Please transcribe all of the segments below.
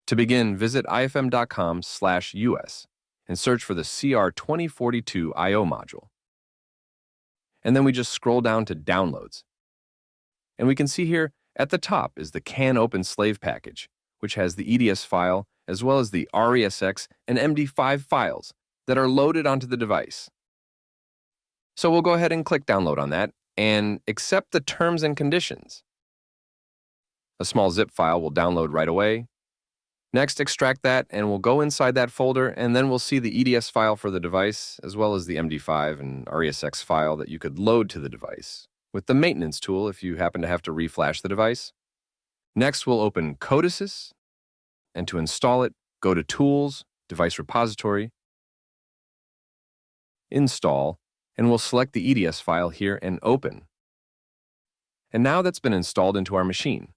To begin, visit ifm.com/US and search for the CR2042 I/O module. And then we just scroll down to Downloads. And we can see here at the top is the CANopen slave package, which has the EDS file as well as the RESX and MD5 files that are loaded onto the device. So we'll go ahead and click Download on that and accept the terms and conditions. A small zip file will download right away. Next, extract that, and we'll go inside that folder, and then we'll see the EDS file for the device, as well as the MD5 and RESX file that you could load to the device, with the maintenance tool if you happen to have to reflash the device. Next, we'll open CODESYS, and to install it, go to Tools, Device Repository, Install, and we'll select the EDS file here and Open. And now that's been installed into our machine.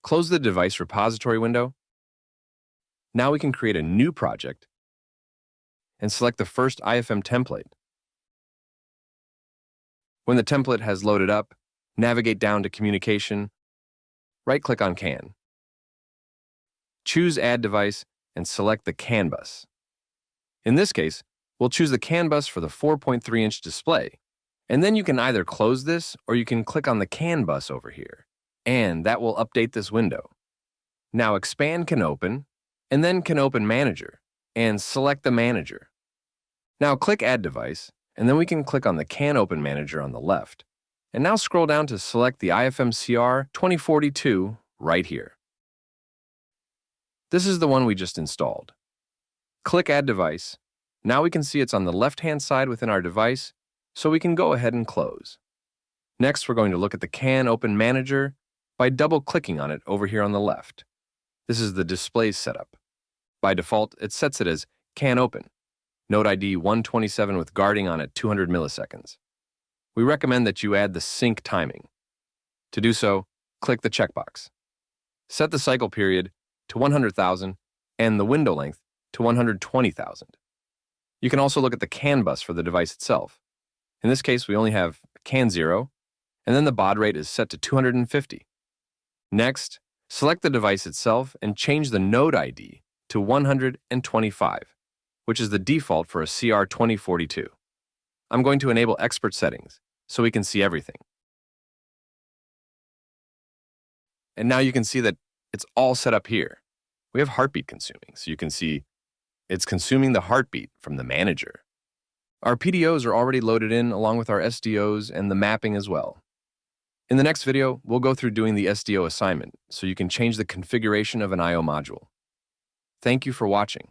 Close the Device Repository window. Now we can create a new project and select the first IFM template. When the template has loaded up, navigate down to Communication, right-click on CAN. Choose Add Device and select the CAN bus. In this case, we'll choose the CAN bus for the 4.3-inch display, and then you can either close this or you can click on the CAN bus over here, and that will update this window. Now expand CANopen, and then CANopen Manager, and select the manager. Now click Add Device, and then we can click on the CANopen Manager on the left. And now scroll down to select the IFM CR2042 right here. This is the one we just installed. Click Add Device. Now we can see it's on the left-hand side within our device, so we can go ahead and close. Next, we're going to look at the CANopen Manager by double-clicking on it over here on the left. This is the display setup. By default, it sets it as CANopen, Node ID 127 with guarding on at 200 milliseconds. We recommend that you add the sync timing. To do so, click the checkbox. Set the cycle period to 100,000 and the window length to 120,000. You can also look at the CAN bus for the device itself. In this case, we only have CAN 0, and then the baud rate is set to 250. Next, select the device itself and change the node ID to 125, which is the default for a CR2042. I'm going to enable expert settings so we can see everything. And now you can see that it's all set up here. We have heartbeat consuming, so you can see it's consuming the heartbeat from the manager. Our PDOs are already loaded in along with our SDOs and the mapping as well. In the next video, we'll go through doing the SDO assignment so you can change the configuration of an I/O module. Thank you for watching.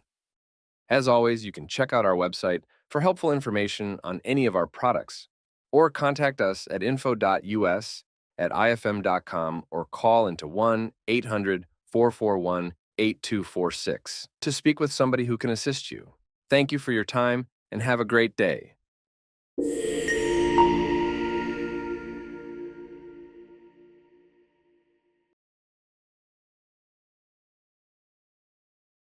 As always, you can check out our website for helpful information on any of our products, or contact us at info.us@ifm.com or call into 1-800-441-8246 to speak with somebody who can assist you. Thank you for your time and have a great day.